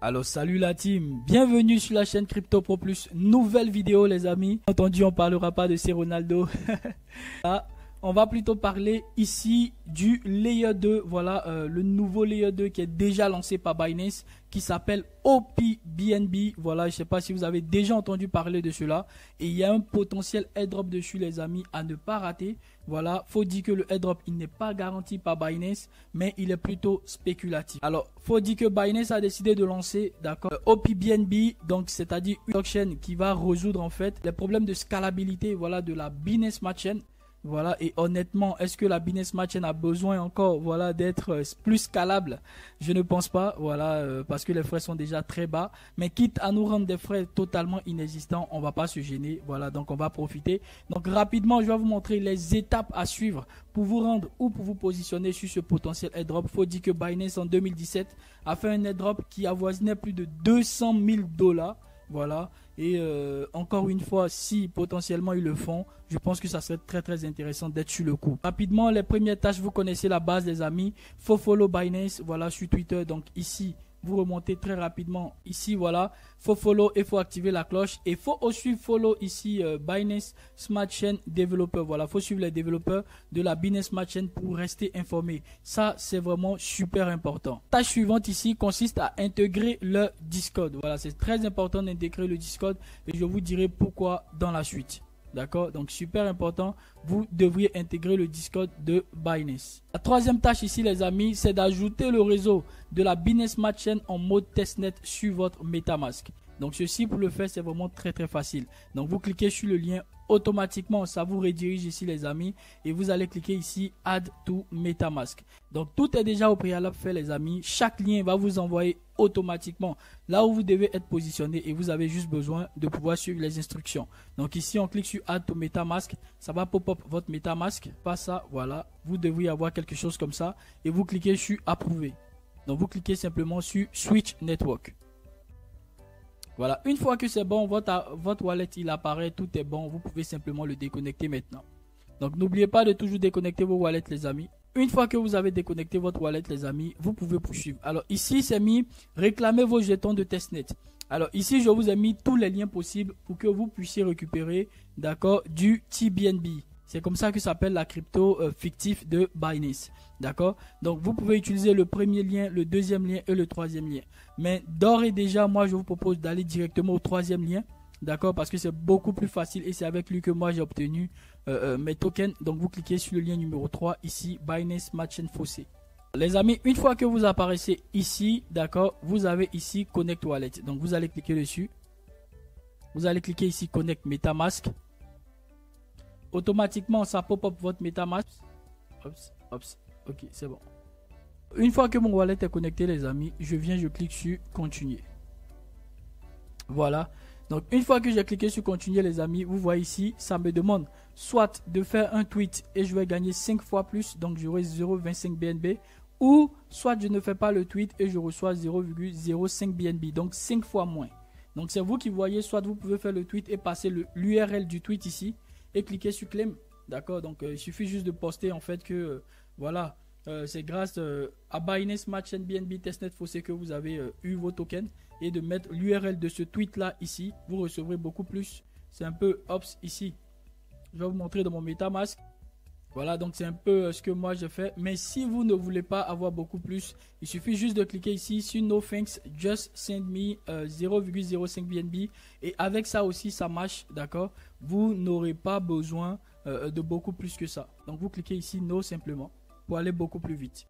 Alors salut la team, bienvenue sur la chaîne Crypto Pro Plus, nouvelle vidéo les amis. Entendu, on parlera pas de C Ronaldo. Là, on va plutôt parler ici du Layer 2, voilà le nouveau Layer 2 qui est déjà lancé par Binance, qui s'appelle OPBNB. Voilà, je sais pas si vous avez déjà entendu parler de cela. Et il y a un potentiel airdrop dessus les amis à ne pas rater. Voilà, faut dire que le airdrop il n'est pas garanti par Binance, mais il est plutôt spéculatif. Alors, faut dire que Binance a décidé de lancer, d'accord, OPBNB, donc c'est-à-dire une blockchain qui va résoudre en fait les problèmes de scalabilité, voilà, de la Binance Smart Chain. Voilà, et honnêtement, est-ce que la Binance Smart Chain a besoin encore, voilà, d'être plus scalable? Je ne pense pas, voilà, parce que les frais sont déjà très bas. Mais quitte à nous rendre des frais totalement inexistants, on va pas se gêner, voilà, donc on va profiter. Donc rapidement, je vais vous montrer les étapes à suivre pour vous rendre ou pour vous positionner sur ce potentiel airdrop. Faut dire que Binance en 2017 a fait un airdrop qui avoisinait plus de 200 000 $. Voilà, et encore une fois, si potentiellement ils le font, je pense que ça serait très intéressant d'être sur le coup. Rapidement, les premières tâches, vous connaissez la base les amis. Faut follow Binance, voilà, sur Twitter. Donc ici, vous remontez très rapidement. Ici, voilà, faut follow et faut activer la cloche. Et faut aussi follow ici Binance Smart Chain Developer. Voilà, faut suivre les développeurs de la Binance Smart Chain pour rester informé. Ça, c'est vraiment super important. Tâche suivante ici consiste à intégrer le Discord. Voilà, c'est très important d'intégrer le Discord et je vous dirai pourquoi dans la suite. D'accord, donc super important, vous devriez intégrer le Discord de Binance. La troisième tâche ici les amis, c'est d'ajouter le réseau de la Binance Smart Chain en mode testnet sur votre MetaMask. Donc ceci pour le faire c'est vraiment très facile. Donc vous cliquez sur le lien, automatiquement ça vous redirige ici les amis et vous allez cliquer ici Add to MetaMask. Donc tout est déjà au préalable fait les amis. Chaque lien va vous envoyer automatiquement là où vous devez être positionné et vous avez juste besoin de pouvoir suivre les instructions. Donc ici on clique sur Add to MetaMask, ça va pop-up votre MetaMask. Pas ça, voilà, vous devriez avoir quelque chose comme ça et vous cliquez sur Approuver. Donc vous cliquez simplement sur Switch Network. Voilà, une fois que c'est bon, votre wallet il apparaît, tout est bon, vous pouvez simplement le déconnecter maintenant. Donc n'oubliez pas de toujours déconnecter vos wallets les amis. Une fois que vous avez déconnecté votre wallet les amis, vous pouvez poursuivre. Alors ici c'est mis réclamer vos jetons de testnet. Alors ici je vous ai mis tous les liens possibles pour que vous puissiez récupérer, d'accord, du TBNB. C'est comme ça que s'appelle la crypto fictif de Binance. D'accord? Donc vous pouvez utiliser le premier lien, le deuxième lien et le troisième lien. Mais d'ores et déjà, moi je vous propose d'aller directement au troisième lien. D'accord? Parce que c'est beaucoup plus facile et c'est avec lui que moi j'ai obtenu mes tokens. Donc vous cliquez sur le lien numéro 3 ici, Binance Smart Chain Fossé. Les amis, une fois que vous apparaissez ici, d'accord, vous avez ici Connect Wallet. Donc vous allez cliquer dessus. Vous allez cliquer ici Connect MetaMask. Automatiquement ça pop-up votre MetaMask. Ok, c'est bon. Une fois que mon wallet est connecté les amis, je clique sur continuer. Voilà. Donc une fois que j'ai cliqué sur continuer les amis, vous voyez ici, ça me demande soit de faire un tweet et je vais gagner 5 fois plus, donc j'aurai 0,25 BNB, ou soit je ne fais pas le tweet et je reçois 0,05 BNB, donc 5 fois moins. Donc c'est vous qui voyez, soit vous pouvez faire le tweet et passer l'URL du tweet ici et cliquer sur claim. D'accord, donc il suffit juste de poster en fait que voilà, c'est grâce à Binance Smart Chain BNB Testnet Fossé que vous avez eu vos tokens et de mettre l'URL de ce tweet là ici, vous recevrez beaucoup plus. C'est un peu ops ici. Je vais vous montrer dans mon MetaMask. Voilà, donc c'est un peu ce que moi je fais. Mais si vous ne voulez pas avoir beaucoup plus, il suffit juste de cliquer ici sur No Thanks, Just Send Me 0,05 BNB. Et avec ça aussi, ça marche, d'accord. Vous n'aurez pas besoin de beaucoup plus que ça. Donc vous cliquez ici No simplement pour aller beaucoup plus vite.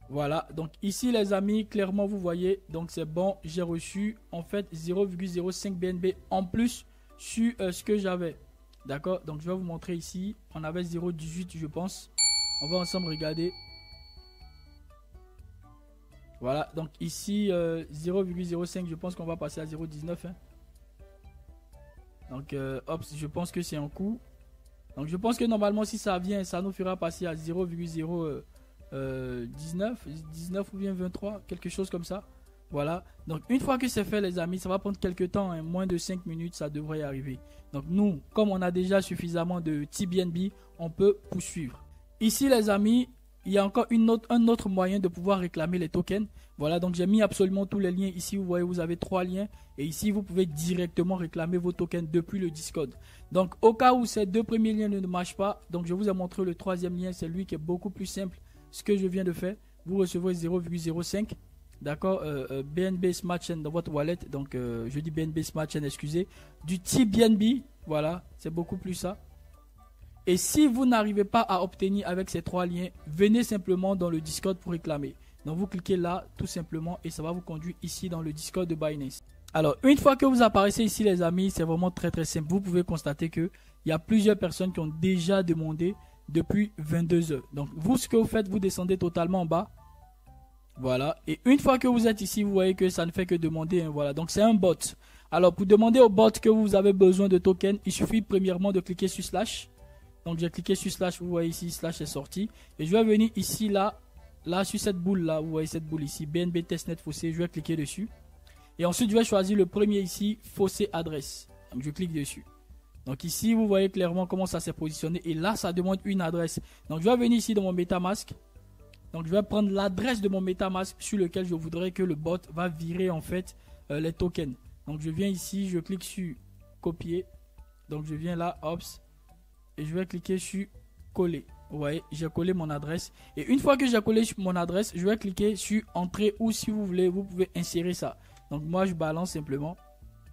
Voilà, donc ici les amis, clairement vous voyez, donc c'est bon, j'ai reçu en fait 0,05 BNB en plus sur ce que j'avais. D'accord, donc je vais vous montrer ici, on avait 0,18 je pense. On va ensemble regarder. Voilà, donc ici 0,05, je pense qu'on va passer à 0,19. Hein. Donc hop, je pense que c'est un coup. Donc je pense que normalement si ça vient, ça nous fera passer à 0,019 19 ou bien 23, quelque chose comme ça. Voilà, donc une fois que c'est fait les amis, ça va prendre quelques temps, hein, moins de 5 minutes ça devrait arriver. Donc nous, comme on a déjà suffisamment de TBNB, on peut poursuivre. Ici les amis, il y a encore un autre moyen de pouvoir réclamer les tokens. Voilà, donc j'ai mis absolument tous les liens ici. Vous voyez, vous avez 3 liens. Et ici, vous pouvez directement réclamer vos tokens depuis le Discord. Donc, au cas où ces 2 premiers liens ne marchent pas, donc je vous ai montré le 3e lien. C'est lui qui est beaucoup plus simple. Ce que je viens de faire, vous recevrez 0,05. D'accord, BNB Smart Chain dans votre wallet. Donc, je dis BNB Smart Chain, excusez. Du type BNB. Voilà, c'est beaucoup plus ça. Et si vous n'arrivez pas à obtenir avec ces 3 liens, venez simplement dans le Discord pour réclamer. Donc vous cliquez là tout simplement et ça va vous conduire ici dans le Discord de Binance. Alors une fois que vous apparaissez ici les amis, c'est vraiment très simple. Vous pouvez constater qu'il y a plusieurs personnes qui ont déjà demandé depuis 22 heures. Donc vous, ce que vous faites, vous descendez totalement en bas. Voilà, et une fois que vous êtes ici, vous voyez que ça ne fait que demander. Hein, voilà, donc c'est un bot. Alors pour demander au bot que vous avez besoin de tokens, il suffit premièrement de cliquer sur slash. Donc j'ai cliqué sur slash, vous voyez ici, slash est sorti. Et je vais venir ici, là sur cette boule là, vous voyez cette boule ici, BNB Testnet Fossé, je vais cliquer dessus. Et ensuite je vais choisir le premier ici, Fossé adresse. Donc je clique dessus. Donc ici vous voyez clairement comment ça s'est positionné. Et là ça demande une adresse. Donc je vais venir ici dans mon MetaMask. Donc je vais prendre l'adresse de mon MetaMask sur lequel je voudrais que le bot va virer en fait les tokens. Donc je viens ici, je clique sur copier. Donc je viens là, hop. Et je vais cliquer sur coller. Vous voyez, j'ai collé mon adresse. Et une fois que j'ai collé sur mon adresse, je vais cliquer sur entrée ou si vous voulez, vous pouvez insérer ça. Donc moi, je balance simplement.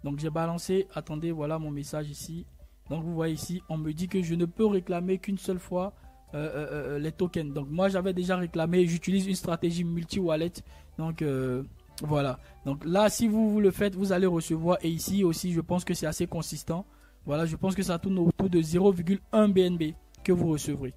Donc j'ai balancé. Attendez, voilà mon message ici. Donc vous voyez ici, on me dit que je ne peux réclamer qu'une seule fois les tokens. Donc moi, j'avais déjà réclamé. J'utilise une stratégie multi-wallet. Donc voilà. Donc là, si vous le faites, vous allez recevoir. Et ici aussi, je pense que c'est assez consistant. Voilà, je pense que ça tourne autour de 0,1 BNB que vous recevrez.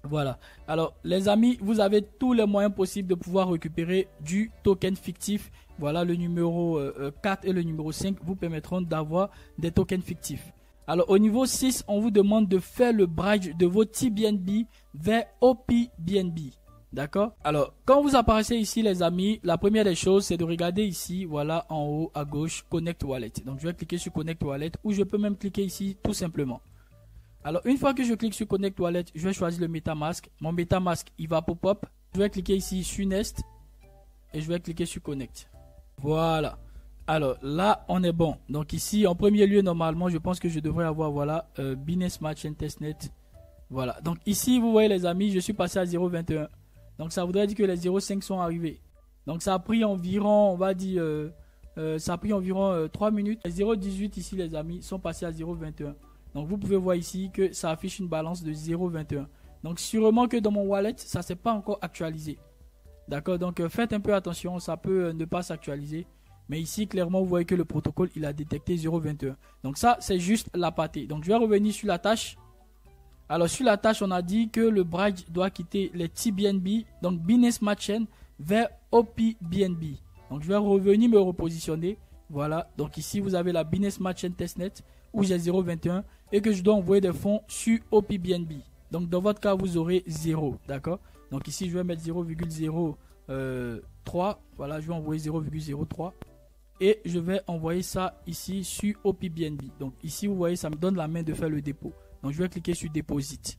Voilà. Alors, les amis, vous avez tous les moyens possibles de pouvoir récupérer du token fictif. Voilà, le numéro 4 et le numéro 5 vous permettront d'avoir des tokens fictifs. Alors, au niveau 6, on vous demande de faire le bridge de vos TBNB vers OPBNB. D'accord. Alors, quand vous apparaissez ici, les amis, la première des choses, c'est de regarder ici, voilà, en haut à gauche, Connect Wallet. Donc, je vais cliquer sur Connect Wallet ou je peux même cliquer ici, tout simplement. Alors, une fois que je clique sur Connect Wallet, je vais choisir le MetaMask. Mon MetaMask, il va pop-up. Je vais cliquer ici sur Nest et je vais cliquer sur Connect. Voilà. Alors, là, on est bon. Donc, ici, en premier lieu, normalement, je pense que je devrais avoir, voilà, Binance Smart Chain Testnet. Voilà. Donc, ici, vous voyez, les amis, je suis passé à 0,21. Donc ça voudrait dire que les 0,5 sont arrivés. Donc ça a pris environ, on va dire, ça a pris environ 3 minutes. Les 0,18 ici les amis sont passés à 0,21. Donc vous pouvez voir ici que ça affiche une balance de 0,21. Donc sûrement que dans mon wallet, ça ne s'est pas encore actualisé. D'accord, donc faites un peu attention, ça peut ne pas s'actualiser. Mais ici clairement vous voyez que le protocole il a détecté 0,21. Donc ça c'est juste la pâtée. Donc je vais revenir sur la tâche. Alors sur la tâche, on a dit que le bridge doit quitter les TBNB, donc Binance Smart Chain, vers OPBNB. Donc je vais revenir me repositionner. Voilà, donc ici vous avez la Binance Smart Chain Testnet où j'ai 0,21 et que je dois envoyer des fonds sur OPBNB. Donc dans votre cas, vous aurez 0, d'accord. Donc ici je vais mettre 0,03. Voilà, je vais envoyer 0,03. Et je vais envoyer ça ici sur OPBNB. Donc ici vous voyez, ça me donne la main de faire le dépôt. Donc je vais cliquer sur Deposit.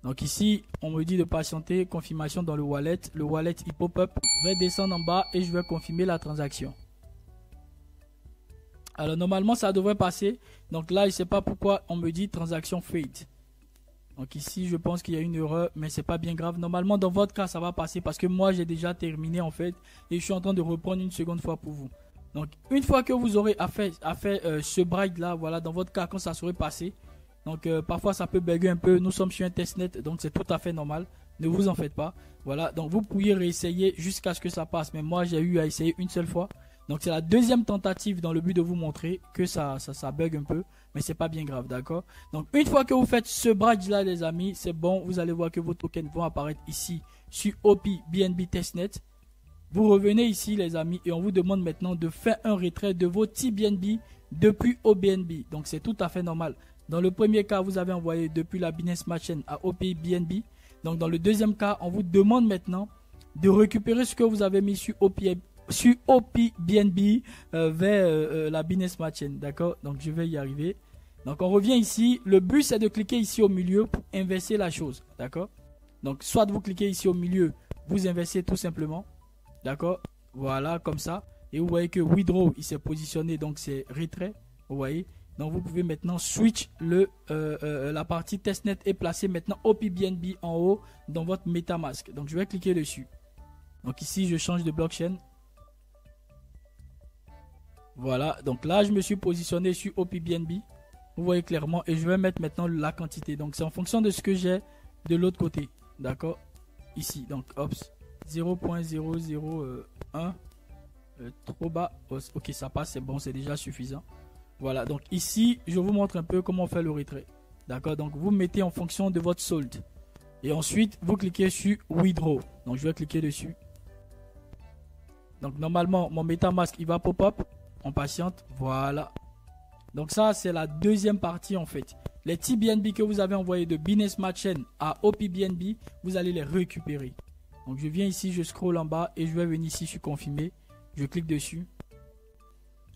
Donc ici, on me dit de patienter, confirmation dans le wallet. Le wallet il pop-up. Je vais descendre en bas et je vais confirmer la transaction. Alors normalement ça devrait passer. Donc là, je ne sais pas pourquoi on me dit transaction failed. Donc ici, je pense qu'il y a une erreur, mais c'est pas bien grave. Normalement, dans votre cas, ça va passer parce que moi, j'ai déjà terminé en fait. Et je suis en train de reprendre une seconde fois pour vous. Donc, une fois que vous aurez fait ce bridge là, voilà, dans votre cas, quand ça serait passé. Donc, parfois, ça peut bugger un peu. Nous sommes sur un testnet, donc c'est tout à fait normal. Ne vous en faites pas. Voilà, donc vous pourriez réessayer jusqu'à ce que ça passe. Mais moi, j'ai eu à essayer une seule fois. Donc, c'est la deuxième tentative dans le but de vous montrer que ça bug un peu. Mais c'est pas bien grave, d'accord. Donc, une fois que vous faites ce bridge là, les amis, c'est bon. Vous allez voir que vos tokens vont apparaître ici sur OPBNB Testnet. Vous revenez ici les amis et on vous demande maintenant de faire un retrait de vos TBNB depuis OBNB. Donc c'est tout à fait normal. Dans le premier cas, vous avez envoyé depuis la Binance Smart Chain à OPBNB. Donc dans le deuxième cas, on vous demande maintenant de récupérer ce que vous avez mis sur OPBNB vers la Binance Smart Chain. D'accord. Donc je vais y arriver. Donc on revient ici. Le but c'est de cliquer ici au milieu pour inverser la chose. D'accord? Donc soit vous cliquez ici au milieu, vous inversez tout simplement. D'accord? Voilà, comme ça. Et vous voyez que withdraw il s'est positionné, donc c'est retrait. Vous voyez? Donc vous pouvez maintenant switch la partie testnet est placée maintenant OPBNB en haut dans votre MetaMask. Donc je vais cliquer dessus. Donc ici je change de blockchain. Voilà, donc là je me suis positionné sur OPBNB. Vous voyez clairement et je vais mettre maintenant la quantité. Donc c'est en fonction de ce que j'ai de l'autre côté. D'accord? Ici, donc ops 0.001 trop bas. Ok, ça passe, c'est bon, c'est déjà suffisant. Voilà, donc ici, je vous montre un peu comment on fait le retrait. D'accord, donc vous mettez en fonction de votre solde. Et ensuite, vous cliquez sur Withdraw. Donc, je vais cliquer dessus. Donc, normalement, mon MetaMask, il va pop-up. On patiente. Voilà. Donc, ça, c'est la deuxième partie, en fait. Les TBNB que vous avez envoyés de Binance Smart Chain à OPBNB, vous allez les récupérer. Donc, je viens ici, je scroll en bas et je vais venir ici sur Confirmer. Je clique dessus.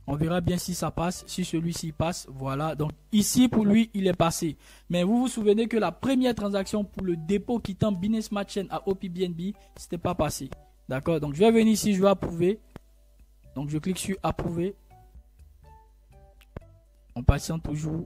On verra bien si ça passe, si celui-ci passe. Voilà, donc ici pour lui, il est passé. Mais vous vous souvenez que la première transaction pour le dépôt quittant Binance Smart Chain à OPBNB, c'était pas passé. D'accord, donc je vais venir ici, je vais approuver. Donc je clique sur approuver. On patiente toujours.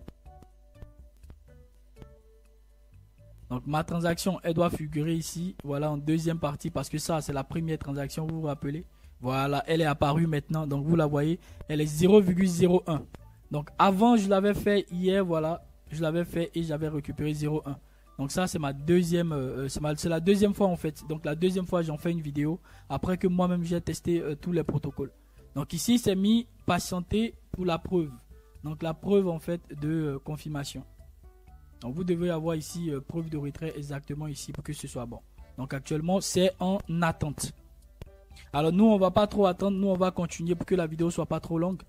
Donc ma transaction, elle doit figurer ici. Voilà, en deuxième partie, parce que ça, c'est la première transaction, vous vous rappelez. Voilà, elle est apparue maintenant. Donc, vous la voyez, elle est 0,01. Donc, avant, je l'avais fait hier. Voilà, je l'avais fait et j'avais récupéré 0,1. Donc, ça, c'est ma deuxième. C'est la deuxième fois en fait. Donc, la deuxième fois, j'en fais une vidéo. Après que moi-même, j'ai testé tous les protocoles. Donc, ici, c'est mis patienter pour la preuve. Donc, la preuve en fait de confirmation. Donc, vous devez avoir ici preuve de retrait exactement ici pour que ce soit bon. Donc, actuellement, c'est en attente. Alors nous on va pas trop attendre, nous on va continuer pour que la vidéo soit pas trop longue.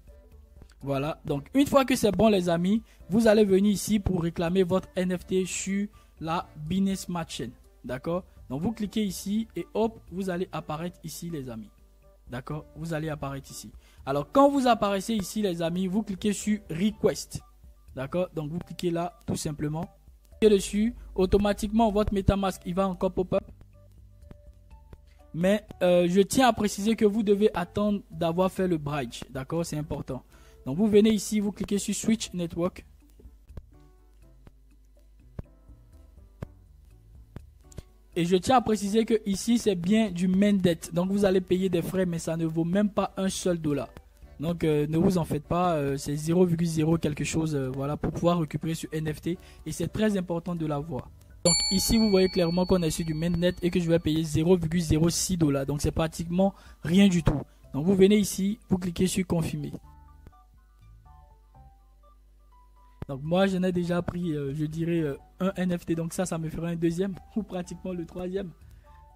Voilà, donc une fois que c'est bon les amis, vous allez venir ici pour réclamer votre NFT sur la Binance Smart Chain. D'accord? Donc vous cliquez ici et hop, vous allez apparaître ici les amis. D'accord? Vous allez apparaître ici. Alors quand vous apparaissez ici les amis, vous cliquez sur Request. D'accord? Donc vous cliquez là tout simplement. Cliquez dessus, automatiquement votre MetaMask il va encore pop-up. Mais je tiens à préciser que vous devez attendre d'avoir fait le bridge. D'accord, c'est important. Donc vous venez ici, vous cliquez sur Switch Network. Et je tiens à préciser que ici c'est bien du mainnet. Donc vous allez payer des frais, mais ça ne vaut même pas un seul dollar. Donc ne vous en faites pas, c'est 0,0 quelque chose voilà, pour pouvoir récupérer ce NFT. Et c'est très important de l'avoir. Donc ici vous voyez clairement qu'on est sur du mainnet et que je vais payer 0,06 $. Donc c'est pratiquement rien du tout. Donc vous venez ici, vous cliquez sur confirmer. Donc moi j'en ai déjà pris je dirais un NFT. Donc ça me ferait un deuxième ou pratiquement le troisième.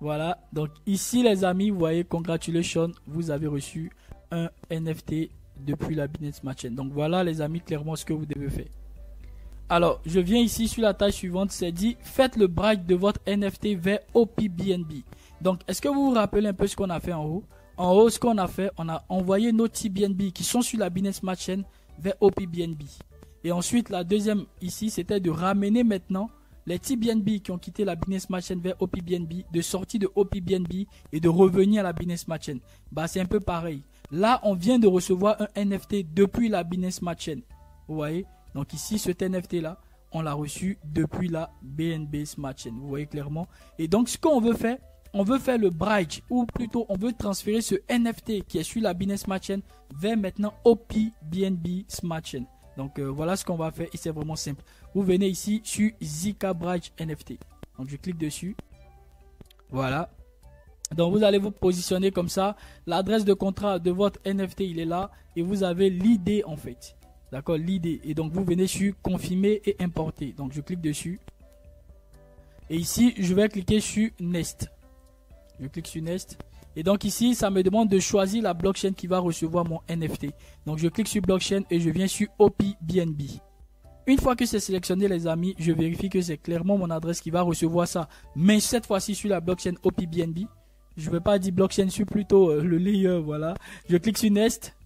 Voilà, donc ici les amis, vous voyez, congratulations, vous avez reçu un NFT depuis la Binance Smart Chain. Donc voilà les amis, clairement ce que vous devez faire. Alors, je viens ici sur la tâche suivante, c'est dit, faites le bridge de votre NFT vers OPBNB. Donc, est-ce que vous vous rappelez un peu ce qu'on a fait en haut? En haut, ce qu'on a fait, on a envoyé nos TBNB qui sont sur la Binance Smart Chain vers OPBNB. Et ensuite, la deuxième ici, c'était de ramener maintenant les TBNB qui ont quitté la Binance Smart Chain vers OPBNB, de sortir de OPBNB et de revenir à la Binance Smart Chain. Bah, c'est un peu pareil. Là, on vient de recevoir un NFT depuis la Binance Smart Chain. Vous voyez? Donc ici, cet NFT là, on l'a reçu depuis la BNB Smart Chain. Vous voyez clairement. Et donc, ce qu'on veut faire, on veut faire le bridge, ou plutôt, on veut transférer ce NFT qui est sur la Binance Smart Chain vers maintenant OPBNB Smart Chain. Donc, voilà ce qu'on va faire et c'est vraiment simple. Vous venez ici sur Zika Bridge NFT. Donc, je clique dessus. Voilà. Donc, vous allez vous positionner comme ça. L'adresse de contrat de votre NFT, il est là. Et vous avez l'ID en fait. D'accord, l'idée. Et donc vous venez sur confirmer et importer. Donc je clique dessus. Et ici, je vais cliquer sur Nest. Je clique sur Nest. Et donc ici, ça me demande de choisir la blockchain qui va recevoir mon NFT. Donc je clique sur blockchain et je viens sur OPBNB. Une fois que c'est sélectionné les amis, je vérifie que c'est clairement mon adresse qui va recevoir ça. Mais cette fois-ci sur la blockchain OPBNB. Je ne vais pas dire blockchain, sur plutôt le layer. Voilà. Je clique sur Nest.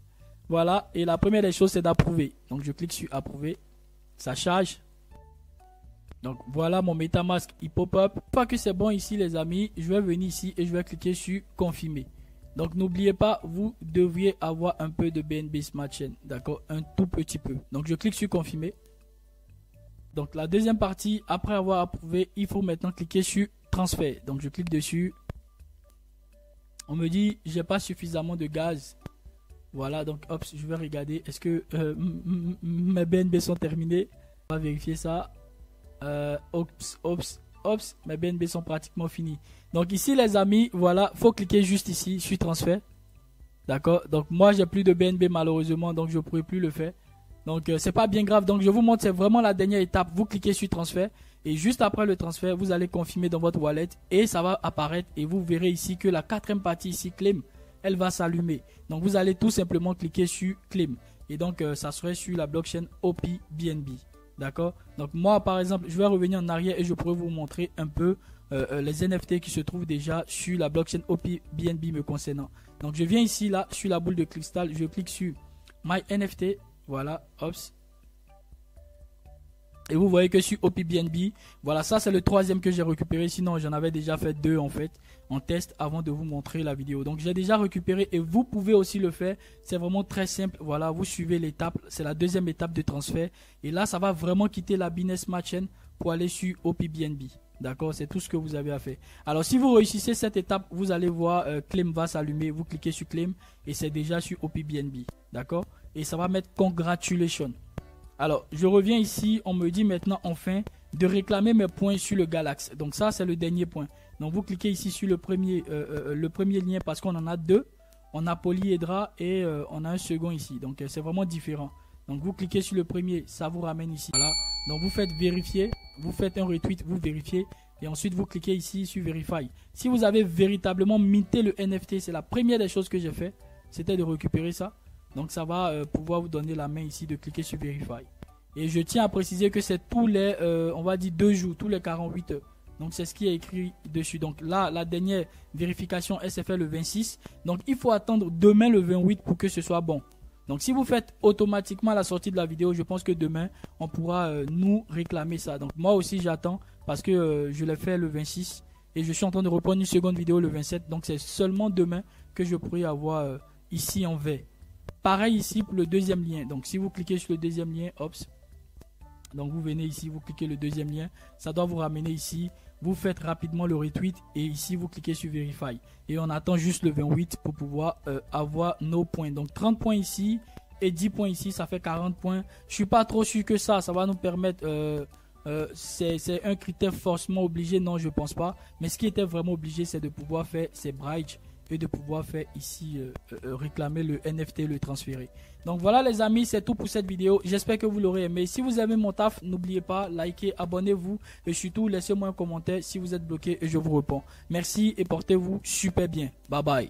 Voilà, et la première des choses, c'est d'approuver. Donc, je clique sur approuver. Ça charge. Donc voilà, mon MetaMask il pop-up. Une fois que c'est bon ici les amis, je vais venir ici et je vais cliquer sur confirmer. Donc n'oubliez pas, vous devriez avoir un peu de BNB Smart Chain, d'accord, un tout petit peu. Donc je clique sur confirmer. Donc la deuxième partie, après avoir approuvé, il faut maintenant cliquer sur transfert. Donc je clique dessus. On me dit j'ai pas suffisamment de gaz. Voilà, donc hop, je vais regarder est-ce que mes BNB sont terminés. On va vérifier ça. Mes BNB sont pratiquement finis. Donc ici les amis, voilà, faut cliquer juste ici sur transfert. D'accord, donc moi j'ai plus de BNB malheureusement, donc je ne pourrai plus le faire. Donc c'est pas bien grave, donc je vous montre, c'est vraiment la dernière étape. Vous cliquez sur transfert et juste après le transfert, vous allez confirmer dans votre wallet et ça va apparaître et vous verrez ici que la quatrième partie ici, claim, elle va s'allumer. Donc vous allez tout simplement cliquer sur claim et donc ça serait sur la blockchain OP BNB. D'accord. Donc moi par exemple je vais revenir en arrière et je pourrais vous montrer un peu les NFT qui se trouvent déjà sur la blockchain OP BNB me concernant. Donc je viens ici là sur la boule de cristal, je clique sur My NFT. Voilà, hops. Et vous voyez que sur OP BNB, voilà, ça c'est le troisième que j'ai récupéré. Sinon j'en avais déjà fait deux en fait en test avant de vous montrer la vidéo. Donc j'ai déjà récupéré et vous pouvez aussi le faire. C'est vraiment très simple. Voilà, vous suivez l'étape. C'est la deuxième étape de transfert. Et là ça va vraiment quitter la Binance Smart Chain pour aller sur OP BNB. D'accord, c'est tout ce que vous avez à faire. Alors si vous réussissez cette étape, vous allez voir Claim va s'allumer. Vous cliquez sur Claim et c'est déjà sur OP BNB. D'accord. Et ça va mettre Congratulations. Alors, je reviens ici. On me dit maintenant, enfin, de réclamer mes points sur le Galax. Donc ça, c'est le dernier point. Donc, vous cliquez ici sur le premier lien parce qu'on en a deux. On a Polyhedra et on a un second ici. Donc, c'est vraiment différent. Donc, vous cliquez sur le premier, ça vous ramène ici. Voilà. Donc, vous faites vérifier. Vous faites un retweet, vous vérifiez. Et ensuite, vous cliquez ici sur Verify. Si vous avez véritablement minté le NFT, c'est la première des choses que j'ai fait. C'était de récupérer ça. Donc ça va pouvoir vous donner la main ici de cliquer sur Verify. Et je tiens à préciser que c'est tous les, on va dire 2 jours, tous les 48 heures. Donc c'est ce qui est écrit dessus. Donc là, la dernière vérification, elle s'est faite le 26. Donc il faut attendre demain le 28 pour que ce soit bon. Donc si vous faites automatiquement la sortie de la vidéo, je pense que demain, on pourra nous réclamer ça. Donc moi aussi j'attends parce que je l'ai fait le 26. Et je suis en train de reprendre une seconde vidéo le 27. Donc c'est seulement demain que je pourrai avoir ici en vert. Pareil ici pour le deuxième lien. Donc si vous cliquez sur le deuxième lien, hop. Donc vous venez ici, vous cliquez le deuxième lien. Ça doit vous ramener ici. Vous faites rapidement le retweet et ici vous cliquez sur Verify. Et on attend juste le 28 pour pouvoir avoir nos points. Donc 30 points ici et 10 points ici, ça fait 40 points. Je suis pas trop sûr que ça va nous permettre... c'est un critère forcément obligé, non je pense pas. Mais ce qui était vraiment obligé, c'est de pouvoir faire ces bridges et de pouvoir faire ici réclamer le NFT et le transférer. Donc voilà les amis, c'est tout pour cette vidéo. J'espère que vous l'aurez aimé. Si vous aimez mon taf, n'oubliez pas, likez, abonnez-vous et surtout laissez-moi un commentaire si vous êtes bloqué et je vous réponds. Merci et portez-vous super bien. Bye bye.